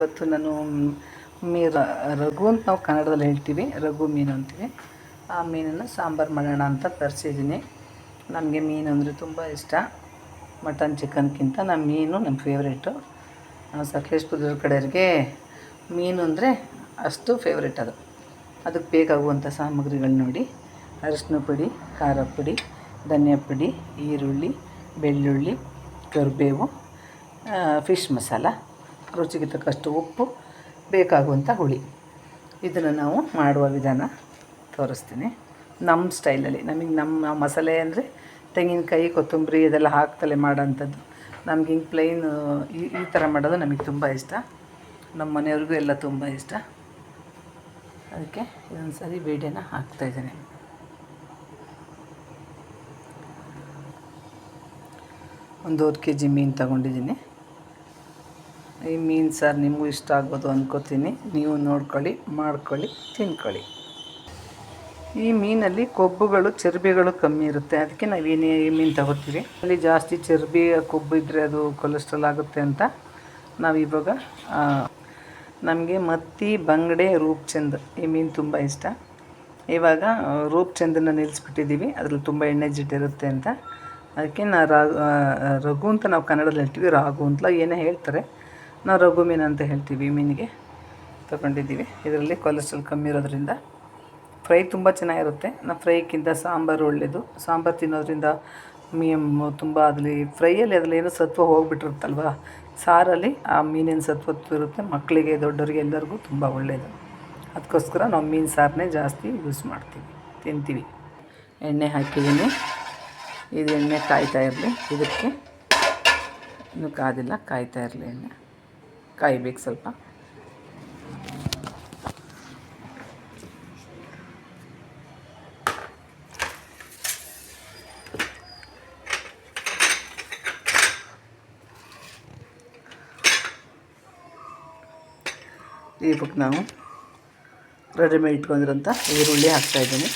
ಇವತ್ತು ನಾನು ರಘು ಅಂತ ನಾವು ಕನ್ನಡದಲ್ಲಿ ಹೇಳ್ತೀವಿ, ರಘು ಮೀನು ಅಂತೀವಿ. ಆ ಮೀನನ್ನು ಸಾಂಬಾರು ಮಾಡೋಣ ಅಂತ ತರಿಸಿದ್ದೀನಿ. ನಮಗೆ ಮೀನು ಅಂದರೆ ತುಂಬ ಇಷ್ಟ. ಮಟನ್ ಚಿಕನ್ಗಿಂತ ಮೀನು ನಮ್ಮ ಫೇವ್ರೇಟು. ನಾವು ಸಕಲೇಶಪುರದ ಕಡೆಯವರಿಗೆ ಮೀನು ಅಂದರೆ ಅಷ್ಟು ಫೇವ್ರೇಟ್ ಅದು. ಅದಕ್ಕೆ ಬೇಕಾಗುವಂಥ ಸಾಮಗ್ರಿಗಳು ನೋಡಿ: ಅರಿಶಿನ ಪುಡಿ, ಖಾರ ಪುಡಿ, ಧನಿಯಾ ಪುಡಿ, ಈರುಳ್ಳಿ, ಬೆಳ್ಳುಳ್ಳಿ, ಕರಿಬೇವು, ಫಿಶ್ ಮಸಾಲ, ರುಚಿಗೆ ತಕ್ಕಷ್ಟು ಉಪ್ಪು, ಬೇಕಾಗುವಂಥ ಹುಳಿ. ಇದನ್ನು ನಾವು ಮಾಡುವ ವಿಧಾನ ತೋರಿಸ್ತೀನಿ ನಮ್ಮ ಸ್ಟೈಲಲ್ಲಿ. ನಮ್ಮ ಮಸಾಲೆ ಅಂದರೆ ತೆಂಗಿನಕಾಯಿ, ಕೊತ್ತಂಬರಿ ಇದೆಲ್ಲ ಹಾಕ್ತಲೇ ಮಾಡೋಂಥದ್ದು. ನಮ್ಗೆ ಹಿಂಗೆ ಪ್ಲೈನ್ ಈ ಥರ ಮಾಡೋದು ನಮಗೆ ತುಂಬ ಇಷ್ಟ. ನಮ್ಮ ಮನೆಯವ್ರಿಗೂ ಎಲ್ಲ ತುಂಬ ಇಷ್ಟ. ಅದಕ್ಕೆ ಇದೊಂದು ಸರಿ ಬೇಡಿಯನ್ನು ಹಾಕ್ತಾಯಿದ್ದೇನೆ. ಒಂದು 1 kg ಮೀನು ತಗೊಂಡಿದ್ದೀನಿ. ಈ ಮೀನು ಸಾರು ನಿಮಗೂ ಇಷ್ಟ ಆಗ್ಬೋದು ಅಂದ್ಕೋತೀನಿ. ನೀವು ನೋಡ್ಕೊಳ್ಳಿ, ಮಾಡ್ಕೊಳ್ಳಿ, ತಿನ್ಕೊಳ್ಳಿ. ಈ ಮೀನಲ್ಲಿ ಕೊಬ್ಬುಗಳು, ಚರ್ಬಿಗಳು ಕಮ್ಮಿ ಇರುತ್ತೆ. ಅದಕ್ಕೆ ನಾವು ಈ ಮೀನು ತಗೋತೀವಿ. ಅಲ್ಲಿ ಜಾಸ್ತಿ ಚರ್ಬಿ, ಕೊಬ್ಬು ಇದ್ದರೆ ಅದು ಕೊಲೆಸ್ಟ್ರಾಲ್ ಆಗುತ್ತೆ ಅಂತ ನಾವು ಇವಾಗ ನಮಗೆ ಮತ್ತಿ, ಬಂಗಡೆ, ರೂಪ್ಚಂದ್ ಈ ಮೀನು ತುಂಬ ಇಷ್ಟ. ಇವಾಗ ರೂಪ್ಚಂದನ್ನು ನಿಲ್ಲಿಸ್ಬಿಟ್ಟಿದ್ದೀವಿ. ಅದ್ರಲ್ಲಿ ತುಂಬ ಎಣ್ಣೆ ಜಿಡ್ಡಿರುತ್ತೆ ಅಂತ. ಅದಕ್ಕೆ ರಘು ಅಂತ ನಾವು ಕನ್ನಡದಲ್ಲಿ ಹೇಳ್ತೀವಿ, ರಾಘು ಅಂತ ಏನೇ ಹೇಳ್ತಾರೆ. ನಾವು ರಘು ಮೀನು ಅಂತ ಹೇಳ್ತೀವಿ. ಮೀನಿಗೆ ತೊಗೊಂಡಿದ್ದೀವಿ. ಇದರಲ್ಲಿ ಕೊಲೆಸ್ಟ್ರಾಲ್ ಕಮ್ಮಿ ಇರೋದ್ರಿಂದ ಫ್ರೈ ತುಂಬ ಚೆನ್ನಾಗಿರುತ್ತೆ. ನಾವು ಫ್ರೈಗಿಂತ ಸಾಂಬಾರು ಒಳ್ಳೆಯದು. ಸಾಂಬಾರು ತಿನ್ನೋದ್ರಿಂದ ತುಂಬ ಅದರಲ್ಲಿ ಫ್ರೈಯಲ್ಲಿ ಏನೋ ಸತ್ವ ಹೋಗಿಬಿಟ್ಟಿರುತ್ತಲ್ವ, ಸಾರಲ್ಲಿ ಆ ಮೀನಿನ ಸತ್ವ ಇರುತ್ತೆ. ಮಕ್ಕಳಿಗೆ, ದೊಡ್ಡವರಿಗೆ ಎಲ್ಲರಿಗೂ ತುಂಬ ಒಳ್ಳೆಯದು. ಅದಕ್ಕೋಸ್ಕರ ನಾವು ಮೀನು ಸಾರನ್ನೇ ಜಾಸ್ತಿ ಯೂಸ್ ಮಾಡ್ತೀವಿ, ತಿಂತೀವಿ. ಎಣ್ಣೆ ಹಾಕಿದ್ದೀನಿ. ಇದು ಎಣ್ಣೆ ಕಾಯ್ತಾ ಇರಲಿ. ಇದಕ್ಕೆ ಇನ್ನೂ ಕಾದಿಲ್ಲ, ಕಾಯ್ತಾ ಇರಲಿ. ಎಣ್ಣೆ ಕಾಯಬೇಕು ಸ್ವಲ್ಪ. ಇದಕ್ಕೆ ನಾವು ರೆಡಿಮೇಡ್ ಇಟ್ಕೊಂಡಿರೋಂಥ ಈರುಳ್ಳಿ ಹಾಕ್ತಾಯಿದ್ದೀನಿ.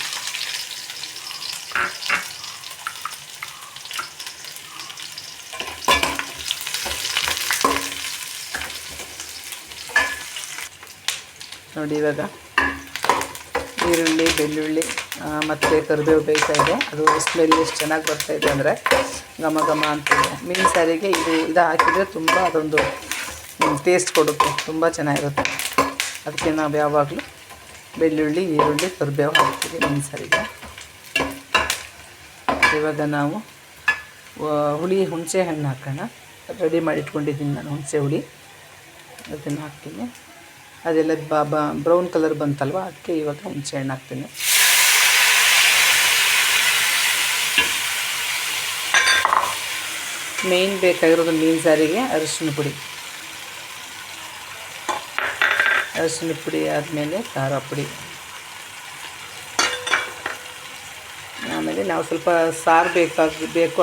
ನೋಡಿ, ಇವಾಗ ಈರುಳ್ಳಿ, ಬೆಳ್ಳುಳ್ಳಿ ಮತ್ತು ಕರಿಬೇವು ಬೇಯ್ತಾ ಇದೆ. ಅದು ಸ್ಮೆಲ್ ಎಷ್ಟು ಚೆನ್ನಾಗಿ ಬರ್ತಾಯಿದೆ ಅಂದರೆ ಘಮ ಘಮ ಅಂತಿದೆ. ಮೀನು ಸಾರಿಗೆ ಇದು ಹಾಕಿದರೆ ತುಂಬ ಅದೊಂದು ಟೇಸ್ಟ್ ಕೊಡುತ್ತೆ, ತುಂಬ ಚೆನ್ನಾಗಿರುತ್ತೆ. ಅದಕ್ಕೆ ನಾವು ಯಾವಾಗಲೂ ಬೆಳ್ಳುಳ್ಳಿ, ಈರುಳ್ಳಿ, ಕರಿಬೇವು ಹಾಕ್ತೀವಿ ಮೀನು ಸಾರಿಗೆ. ಇವಾಗ ನಾವು ಹುಣಸೆ ಹಣ್ಣು ಹಾಕೋಣ. ರೆಡಿ ಮಾಡಿ ಇಟ್ಕೊಂಡಿದ್ದೀನಿ ನಾನು ಹುಣಸೆ ಹುಳಿ. ಅದನ್ನು ಹಾಕ್ತೀನಿ. ಅದೆಲ್ಲ ಬ್ರೌನ್ ಕಲರ್ ಬಂತಲ್ವ, ಅದಕ್ಕೆ ಇವಾಗ ಹುಣಸೆ ಹಣ್ಣು ಹಾಕ್ತೀನಿ. ಮೇಯ್ನ್ ಬೇಕಾಗಿರೋದು ಮೀನು ಸಾರಿಗೆ ಅರಿಶಿನ ಪುಡಿ. ಅರಿಶಿನ ಪುಡಿ ಆದಮೇಲೆ ಖಾರ ಪುಡಿ. ಆಮೇಲೆ ನಾವು ಸ್ವಲ್ಪ ಸಾರು ಬೇಕು.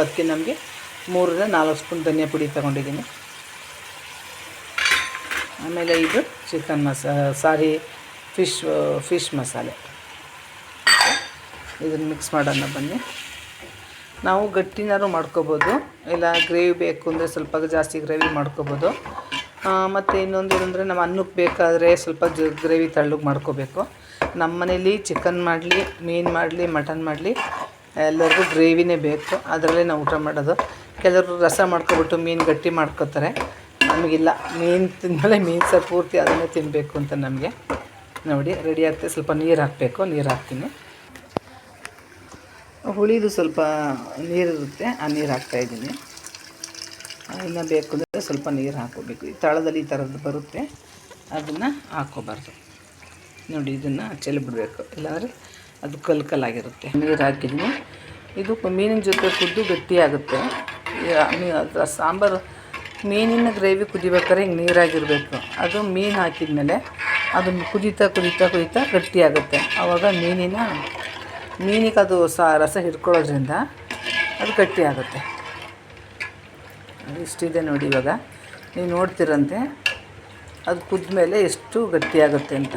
ಅದಕ್ಕೆ ನಮಗೆ 3 ರಿಂದ 4 ಸ್ಪೂನ್ ಧನಿಯಾ ಪುಡಿ ತೊಗೊಂಡಿದ್ದೀನಿ. ಆಮೇಲೆ ಇದು ಚಿಕನ್ ಫಿಶ್ ಮಸಾಲೆ. ಇದನ್ನು ಮಿಕ್ಸ್ ಮಾಡೋಣ ಬನ್ನಿ. ನಾವು ಗಟ್ಟಿನಾರು ಮಾಡ್ಕೋಬೋದು, ಇಲ್ಲ ಗ್ರೇವಿ ಬೇಕು ಅಂದರೆ ಸ್ವಲ್ಪ ಜಾಸ್ತಿ ಗ್ರೇವಿ ಮಾಡ್ಕೋಬೋದು. ಮತ್ತು ಇನ್ನೊಂದೇನೆಂದರೆ ನಮ್ಮ ಅನ್ನಕ್ಕೆ ಬೇಕಾದರೆ ಸ್ವಲ್ಪ ಗ್ರೇವಿ ತೆಳ್ಳಗೆ ಮಾಡ್ಕೋಬೇಕು. ನಮ್ಮ ಮನೇಲಿ ಚಿಕನ್ ಮಾಡಲಿ, ಮೀನು ಮಾಡಲಿ, ಮಟನ್ ಮಾಡಲಿ ಎಲ್ಲರಿಗೂ ಗ್ರೇವಿನೇ ಬೇಕು. ಅದರಲ್ಲೇ ನಾವು ಊಟ ಮಾಡೋದು. ಕೆಲವರು ರಸ ಮಾಡ್ಕೊಬಿಟ್ಟು ಮೀನು ಗಟ್ಟಿ ಮಾಡ್ಕೋತಾರೆ. ನಮಗಿಲ್ಲ, ಮೀನು ತಿಂದಮೇಲೆ ಮೀನು ಸಾರು ಪೂರ್ತಿ ಅದನ್ನೇ ತಿನ್ನಬೇಕು ಅಂತ ನಮಗೆ. ನೋಡಿ, ರೆಡಿ ಆಗ್ತದೆ. ಸ್ವಲ್ಪ ನೀರು ಹಾಕಬೇಕು. ನೀರು ಹಾಕ್ತೀನಿ. ಹುಳಿದು ಸ್ವಲ್ಪ ನೀರಿರುತ್ತೆ, ಆ ನೀರು ಹಾಕ್ತಾಯಿದ್ದೀನಿ. ಇನ್ನು ಬೇಕು ಅಂದರೆ ಸ್ವಲ್ಪ ನೀರು ಹಾಕ್ಕೋಬೇಕು. ಈ ತಳದಲ್ಲಿ ಈ ಥರದ್ದು ಬರುತ್ತೆ, ಅದನ್ನು ಹಾಕ್ಕೋಬಾರ್ದು. ನೋಡಿ, ಇದನ್ನು ಚೆಲ್ಲಿಬಿಡ್ಬೇಕು, ಇಲ್ಲಾಂದರೆ ಅದು ಕಲ್ಲಾಗಿರುತ್ತೆ. ನೀರು ಹಾಕಿದ್ದೀನಿ. ಇದು ಮೀನಿನ ಜೊತೆ ಕುದ್ದು ಗಟ್ಟಿಯಾಗುತ್ತೆ. ಅದರ ಸಾಂಬಾರು ಮೀನಿನ ಗ್ರೇವಿ ಕುದಿಬೇಕಾದ್ರೆ ಹಿಂಗೆ ನೀರಾಗಿರಬೇಕು. ಅದು ಮೀನು ಹಾಕಿದ್ಮೇಲೆ ಅದು ಕುದೀತಾ ಗಟ್ಟಿಯಾಗುತ್ತೆ. ಆವಾಗ ಮೀನಿಗೆ ಅದು ರಸ ಹಿಡ್ಕೊಳ್ಳೋದ್ರಿಂದ ಅದು ಗಟ್ಟಿಯಾಗುತ್ತೆ. ಇಷ್ಟಿದೆ ನೋಡಿ. ಇವಾಗ ನೀವು ನೋಡ್ತಿರಂತೆ ಅದು ಕುದ್ಮೇಲೆ ಎಷ್ಟು ಗಟ್ಟಿಯಾಗುತ್ತೆ ಅಂತ.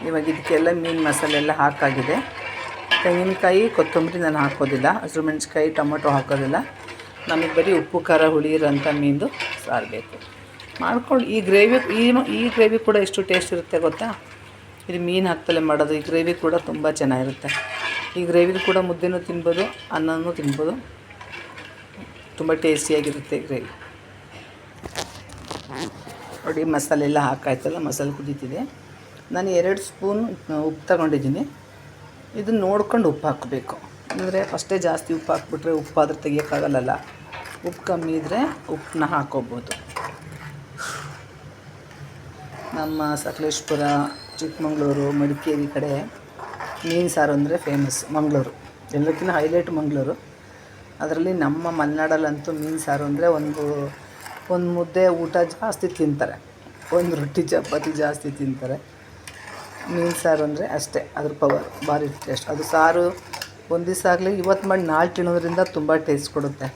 ಇವಾಗ ಇದಕ್ಕೆಲ್ಲ ಮೀನು ಮಸಾಲೆ ಎಲ್ಲ ಹಾಕಾಗಿದೆ. ತೆಂಗಿನಕಾಯಿ, ಕೊತ್ತಂಬರಿ ನಾನು ಹಾಕೋದಿಲ್ಲ. ಹಸಿರು ಮೆಣಸಿನ್ಕಾಯಿ, ಟೊಮೊಟೊ ಹಾಕೋದಿಲ್ಲ. ನಮಗೆ ಬರೀ ಉಪ್ಪು, ಖಾರ, ಹುಳಿ ಇರೋಂಥ ಮೀನು ಸಾರು ಬೇಕು. ಮಾಡ್ಕೊಂಡು ಈ ಗ್ರೇವಿ ಕೂಡ ಎಷ್ಟು ಟೇಸ್ಟ್ ಇರುತ್ತೆ ಗೊತ್ತಾ. ಇದು ಮೀನು ಹಾಕ್ತಲೇ ಮಾಡೋದು. ಈ ಗ್ರೇವಿ ಕೂಡ ತುಂಬ ಚೆನ್ನಾಗಿರುತ್ತೆ. ಈ ಗ್ರೇವಿ ಕೂಡ ಮುದ್ದೆನೂ ತಿನ್ಬೋದು, ಅನ್ನನೂ ತಿನ್ಬೋದು. ತುಂಬ ಟೇಸ್ಟಿಯಾಗಿರುತ್ತೆ ಗ್ರೇವಿ. ನೋಡಿ ಮಸಾಲೆ ಎಲ್ಲ ಹಾಕಾಯ್ತಲ್ಲ, ಮಸಾಲೆ ಕುದೀತಿದೆ. ನಾನು 2 ಸ್ಪೂನ್ ಉಪ್ಪು ತಗೊಂಡಿದ್ದೀನಿ. ಇದನ್ನು ನೋಡ್ಕೊಂಡು ಉಪ್ಪು ಹಾಕಬೇಕು. ಅಂದರೆ ಫಸ್ಟೇ ಜಾಸ್ತಿ ಉಪ್ಪು ಹಾಕ್ಬಿಟ್ರೆ ಉಪ್ಪಾದ್ರೆ ತೆಗಿಯೋಕ್ಕಾಗಲ್ಲ. ಉಪ್ಪು ಕಮ್ಮಿ ಇದ್ದರೆ ಉಪ್ಪನ್ನ ಹಾಕ್ಕೋಬೋದು. ನಮ್ಮ ಸಕಲೇಶ್ಪುರ, ಚಿಕ್ಕಮಂಗ್ಳೂರು, ಮಡಿಕೇರಿ ಕಡೆ ಮೀನು ಸಾರು ಅಂದರೆ ಫೇಮಸ್. ಮಂಗಳೂರು ಎಲ್ಲಕ್ಕಿಂತ ಹೈಲೈಟ್ ಮಂಗಳೂರು. ಅದರಲ್ಲಿ ನಮ್ಮ ಮಲೆನಾಡಲ್ಲಂತೂ ಮೀನು ಸಾರು ಅಂದರೆ ಒಂದು ಮುದ್ದೆ ಊಟ ಜಾಸ್ತಿ ತಿಂತಾರೆ, ಒಂದು ರೊಟ್ಟಿ ಚಪಾತಿ ಜಾಸ್ತಿ ತಿಂತಾರೆ. ಮೀನು ಸಾರು ಅಂದರೆ ಅಷ್ಟೇ, ಅದ್ರ ಪವರ್ ಭಾರಿ ಟೇಸ್ಟ್. ಅದು ಸಾರು ಒಂದು ದಿವಸ ಆಗಲಿ ಇವತ್ತು ಮಾಡಿ ನಾಳೆ ತಿನ್ನೋದ್ರಿಂದ ತುಂಬ ಟೇಸ್ಟ್ ಕೊಡುತ್ತೆ.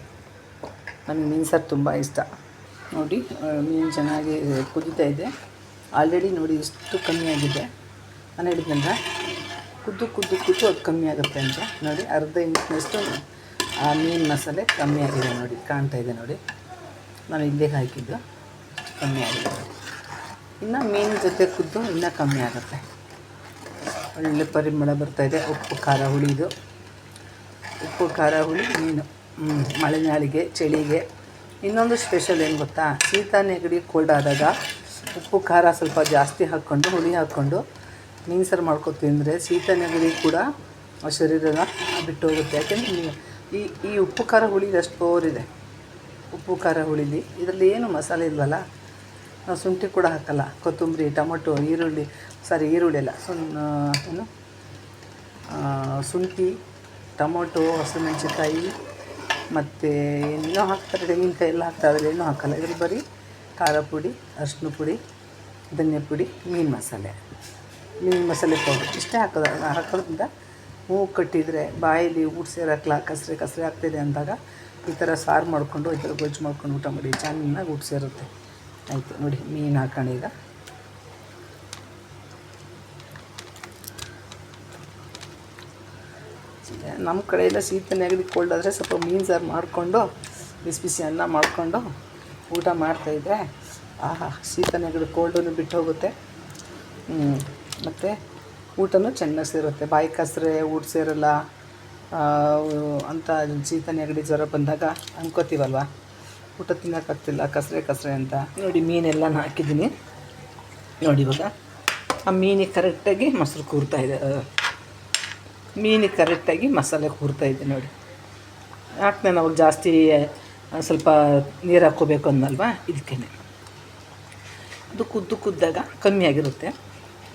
ನನಗೆ ಮೀನು ಸಾರು ತುಂಬ ಇಷ್ಟ. ನೋಡಿ ಮೀನು ಚೆನ್ನಾಗಿ ಕುದೀತಾ ಇದೆ. ಆಲ್ರೆಡಿ ನೋಡಿ ಇಷ್ಟು ಕಮ್ಮಿ ಆಗಿದೆ. ನಾನು ಹೇಳಿದ್ನಲ್ಲ ಕುದ್ದು ಅದು ಕಮ್ಮಿ ಆಗುತ್ತೆ ಅಂತ. ನೋಡಿ ಅರ್ಧ ಇಂಚಿನಷ್ಟು ಆ ಮೀನು ಮಸಾಲೆ ಕಮ್ಮಿ ಆಗಿದೆ. ನೋಡಿ ಕಾಣ್ತಾ ಇದೆ ನೋಡಿ, ನಾನು ಇಲ್ಲೇ ಹಾಕಿದ್ದು ಕಮ್ಮಿ ಆಗಿದೆ. ಇನ್ನು ಮೀನು ಜೊತೆ ಕುದ್ದು ಇನ್ನೂ ಕಮ್ಮಿ ಆಗುತ್ತೆ. ಒಳ್ಳೆ ಪರಿಮಳ ಬರ್ತಾಯಿದೆ. ಉಪ್ಪು ಖಾರ ಹುಳಿ ಮೀನು. ಮಳೆನಾಳಿಗೆ, ಚಳಿಗೆ ಇನ್ನೊಂದು ಸ್ಪೆಷಲ್ ಏನು ಗೊತ್ತಾ, ಶೀತ ನೆಗಡಿ ಕೋಲ್ಡ್ ಆದಾಗ ಉಪ್ಪು ಖಾರ ಸ್ವಲ್ಪ ಜಾಸ್ತಿ ಹಾಕ್ಕೊಂಡು ಹುಳಿ ಹಾಕ್ಕೊಂಡು ಮೀನು ಸಾರು ಮಾಡ್ಕೊಂಡು ತಿಂದರೆ ಶೀತ ನೆಗಡಿ ಕೂಡ ಶರೀರನ ಬಿಟ್ಟು ಹೋಗುತ್ತೆ. ಯಾಕೆಂದರೆ ಈ ಉಪ್ಪು ಖಾರ ಹುಳಿದು ಅಷ್ಟು ಪವರ್ ಇದೆ. ಉಪ್ಪು ಖಾರ ಹುಳಿಲಿ ಇದರಲ್ಲಿ ಏನು ಮಸಾಲೆ ಇಲ್ವಲ್ಲ. ನಾವು ಶುಂಠಿ ಕೂಡ ಹಾಕಲ್ಲ. ಕೊತ್ತಂಬರಿ, ಟೊಮೊಟೊ, ಈರುಳ್ಳಿ ಅಲ್ಲ, ಶುಂಠಿ, ಟೊಮೊಟೊ, ಹಸಿಮೆಣಸಿನ್ಕಾಯಿ ಮತ್ತು ಏನೇನೋ ಹಾಕ್ತಾರೆ, ತೆಂಗಿನಕಾಯಿ ಎಲ್ಲ ಹಾಕ್ತಾರೆ. ಅದರಲ್ಲಿ ಏನೂ ಹಾಕಲ್ಲ. ಇದ್ರಲ್ಲಿ ಬರೀ ಖಾರ ಪುಡಿ, ಅರಿಶಿನ ಪುಡಿ, ಧನಿಯಾ ಪುಡಿ, ಮೀನು ಮಸಾಲೆ ಪೌಡ್ರ್ ಇಷ್ಟೇ ಹಾಕೋದ್ರಿಂದ ಮೂಗು ಕಟ್ಟಿದರೆ ಬಾಯಲ್ಲಿ ಊಟ ಸೇರಕ್ಕಲ್ಲ, ಕಸರೆ ಆಗ್ತಿದೆ ಅಂದಾಗ ಈ ಥರ ಸಾರು ಮಾಡಿಕೊಂಡು ಈ ಥರ ಗೊಜ್ಜು ಮಾಡ್ಕೊಂಡು ಊಟ ಮಾಡಿ ಚೆನ್ನಾಗಿ ಊಟ ಸೇರುತ್ತೆ. ಆಯಿತು ನೋಡಿ, ಮೀನು ಹಾಕೋಣ ಈಗ. ನಮ್ಮ ಕಡೆ ಎಲ್ಲ ಶೀತ ನೆಗಡಿ ಕೋಲ್ಡ್ ಆದರೆ ಸ್ವಲ್ಪ ಮೀನು ಸಾರು ಮಾಡಿಕೊಂಡು ಬಿಸಿ ಅನ್ನ ಮಾಡಿಕೊಂಡು ಊಟ ಮಾಡ್ತಾಯಿದ್ರೆ ಶೀತ ನೆಗಡಿ ಕೋಲ್ಡೂ ಬಿಟ್ಟು ಹೋಗುತ್ತೆ. ಮತ್ತು ಊಟನೂ ಚೆನ್ನಾಗಿ ಸೇರುತ್ತೆ. ಬಾಯಿ ಕಸರೆ ಊಟ ಸೇರಲ್ಲ ಅಂತ ಶೀತ ನೆಗಡಿ ಜ್ವರ ಬಂದಾಗ ಅನ್ಕೋತೀವಲ್ವ, ಊಟ ತಿನ್ನೋಕ್ಕಾಗ್ತಿಲ್ಲ ಕಸರೆ ಅಂತ. ನೋಡಿ ಮೀನೆಲ್ಲ ಹಾಕಿದ್ದೀನಿ. ನೋಡಿ ಇವಾಗ ಆ ಮೀನಿಗೆ ಕರೆಕ್ಟಾಗಿ ಮೊಸರು ಕೂರ್ತಾಯಿದೆ, ಮೀನಿಗೆ ಕರೆಕ್ಟಾಗಿ ಮಸಾಲೆ ಕೂರ್ತಾಯಿದೆ ನೋಡಿ. ಯಾಕೆ ನಾನು ಅವಾಗ ಜಾಸ್ತಿ ಸ್ವಲ್ಪ ನೀರು ಹಾಕ್ಕೋಬೇಕು ಅಂದಲ್ವಾ, ಇದಕ್ಕೇ ಅದು ಕುದ್ದಾಗ ಕಮ್ಮಿ ಆಗಿರುತ್ತೆ.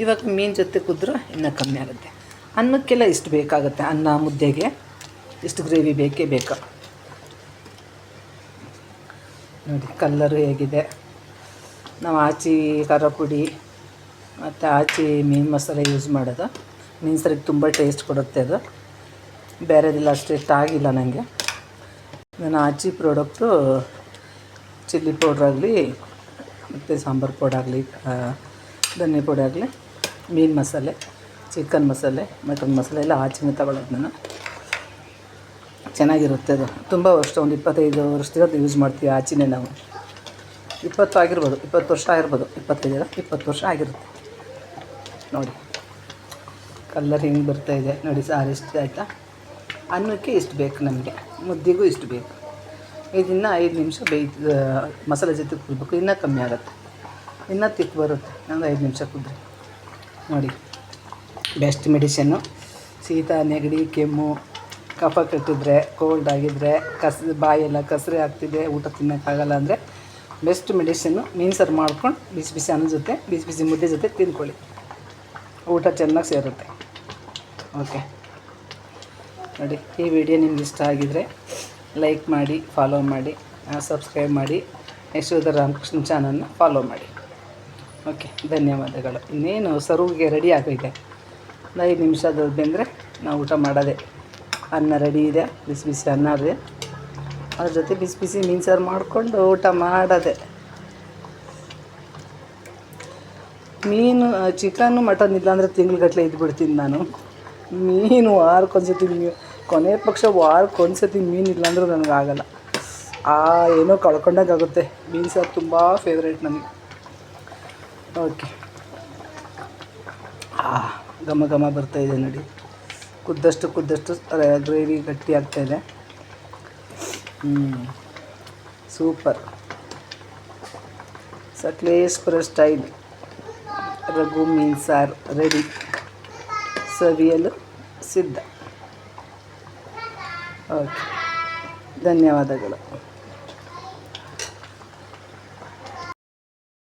ಇವಾಗ ಮೀನು ಜೊತೆ ಕುದ್ರೆ ಇನ್ನೂ ಕಮ್ಮಿ ಆಗುತ್ತೆ. ಅನ್ನಕ್ಕೆಲ್ಲ ಇಷ್ಟು ಬೇಕಾಗುತ್ತೆ. ಅನ್ನ ಮುದ್ದೆಗೆ ಇಷ್ಟು ಗ್ರೇವಿ ಬೇಕೇ ಬೇಕು. ನೋಡಿ ಕಲ್ಲರು ಹೇಗಿದೆ. ನಾವು ಆಚೆ ಖಾರ ಪುಡಿ ಮತ್ತು ಆಚೆ ಮೀನು ಮಸಾಲೆ ಯೂಸ್ ಮಾಡೋದು. ಮೀನು ಸಾರಿಗೆ ತುಂಬ ಟೇಸ್ಟ್ ಕೊಡುತ್ತೆ ಅದು. ಬೇರೆದಿಲ್ಲ ಅಷ್ಟು ಇಷ್ಟ ಆಗಿಲ್ಲ ನನಗೆ. ನಾನು ಆಚೆ ಪ್ರಾಡಕ್ಟು ಚಿಲ್ಲಿ ಪೌಡ್ರಾಗಲಿ ಮತ್ತು ಸಾಂಬಾರು ಪೌಡಾಗಲಿ, ಧನಿಯಾ ಪುಡಿ ಆಗಲಿ, ಮೀನು ಮಸಾಲೆ, ಚಿಕನ್ ಮಸಾಲೆ, ಮಟನ್ ಮಸಾಲೆ ಎಲ್ಲ ಆಚೆನೇ ತಗೊಳ್ಳೋದು ನಾನು. ಚೆನ್ನಾಗಿರುತ್ತೆ ಅದು. ತುಂಬ ವರ್ಷ, ಒಂದು 25 ವರ್ಷದಿಂದ ಯೂಸ್ ಮಾಡ್ತೀವಿ ಆಚೆನೇ ನಾವು. 20 ಆಗಿರ್ಬೋದು, 20 ವರ್ಷ ಆಗಿರ್ಬೋದು, 20 ವರ್ಷ ಆಗಿರುತ್ತೆ. ನೋಡಿ ಕಲ್ಲರ್ ಹಿಂಗೆ ಬರ್ತಾಯಿದೆ ನೋಡಿ. ಸಾರು ಇಷ್ಟು ಆಯಿತಾ. ಅನ್ನಕ್ಕೆ ಇಷ್ಟು ಬೇಕು ನಮಗೆ, ಮುದ್ದೆಗೂ ಇಷ್ಟು ಬೇಕು. ಇದನ್ನು 5 ನಿಮಿಷ ಮಸಾಲೆ ಜೊತೆ ಕುದಬೇಕು. ಇನ್ನೂ ಕಮ್ಮಿ ಆಗುತ್ತೆ, ಇನ್ನೂ ತಿಕ್ಕು ಬರುತ್ತೆ ಒಂದು 5 ನಿಮಿಷ ಕುದ್ರೆ. ನೋಡಿ ಬೆಸ್ಟ್ ಮೆಡಿಷನ್ನು. ಶೀತ ನೆಗಡಿ ಕೆಮ್ಮು ಕಫ ಕಟ್ಟಿದ್ರೆ, ಕೋಲ್ಡ್ ಆಗಿದ್ದರೆ, ಬಾಯೆಲ್ಲ ಕಸರೆ ಆಗ್ತಿದೆ, ಊಟ ತಿನ್ನೋಕ್ಕಾಗಲ್ಲ ಅಂದರೆ ಬೆಸ್ಟ್ ಮೆಡಿಷನ್ನು. ಮೀನು ಸಾರು ಮಾಡ್ಕೊಂಡು ಬಿಸಿ ಅನ್ನ ಜೊತೆ ಬಿಸಿ ಮುದ್ದೆ ಜೊತೆ ತಿಂದ್ಕೊಳ್ಳಿ, ಊಟ ಚೆನ್ನಾಗಿ ಸೇರುತ್ತೆ. ಓಕೆ ನೋಡಿ, ಈ ವಿಡಿಯೋ ನಿಮ್ಗೆ ಇಷ್ಟ ಆಗಿದರೆ ಲೈಕ್ ಮಾಡಿ, ಫಾಲೋ ಮಾಡಿ, ಸಬ್ಸ್ಕ್ರೈಬ್ ಮಾಡಿ, ಯಶೋಧರ ರಾಮಕೃಷ್ಣ ಚಾನಲ್ನ ಫಾಲೋ ಮಾಡಿ. ಓಕೆ, ಧನ್ಯವಾದಗಳು. ಇನ್ನೇನು ಸರ್ವ್ಗೆ ರೆಡಿ ಆಗಿದೆ. 5 ನಿಮಿಷ ಬೆಂದರೆ ನಾವು ಊಟ ಮಾಡೋದೇ. ಅನ್ನ ರೆಡಿ ಇದೆ, ಬಿಸಿ ಅನ್ನ ಇದೆ. ಅದ್ರ ಜೊತೆ ಬಿಸಿ ಮೀನು ಸಾರು ಮಾಡಿಕೊಂಡು ಊಟ ಮಾಡೋದೆ. ಮೀನು, ಚಿಕನ್ನು, ಮಟನ್ ಇಲ್ಲಾಂದರೆ ತಿಂಗ್ಳುಗಟ್ಟಲೆ ಇದ್ಬಿಡ್ತೀನಿ ನಾನು. ಮೀನು ವಾರಕ್ಕೊಂದ್ಸತಿ, ಕೊನೆ ಪಕ್ಷ ವಾರಕ್ಕೊಂದ್ಸತಿ ಮೀನು ಇಲ್ಲಾಂದ್ರೂ ನನಗಾಗಲ್ಲ. ಏನೋ ಕಳ್ಕೊಂಡಾಗುತ್ತೆ. ಮೀನು ಸಾರು ತುಂಬ ಫೇವ್ರೇಟ್ ನನಗೆ. ಓಕೆ, ಘಮ ಘಮ ಬರ್ತಾಯಿದೆ ನೋಡಿ. ಕುದ್ದಷ್ಟು ಗ್ರೇವಿ ಗಟ್ಟಿ ಆಗ್ತಾಯಿದೆ. ಸೂಪರ್. ಸಕಲೇಶ್ಪುರ ಸ್ಟೈಲ್ ರಘು ಮೀನು ಸಾರು ರೆಡಿ, ಸವಿಯಲು ಸಿದ್ಧ. ಓಕೆ, ಧನ್ಯವಾದಗಳು.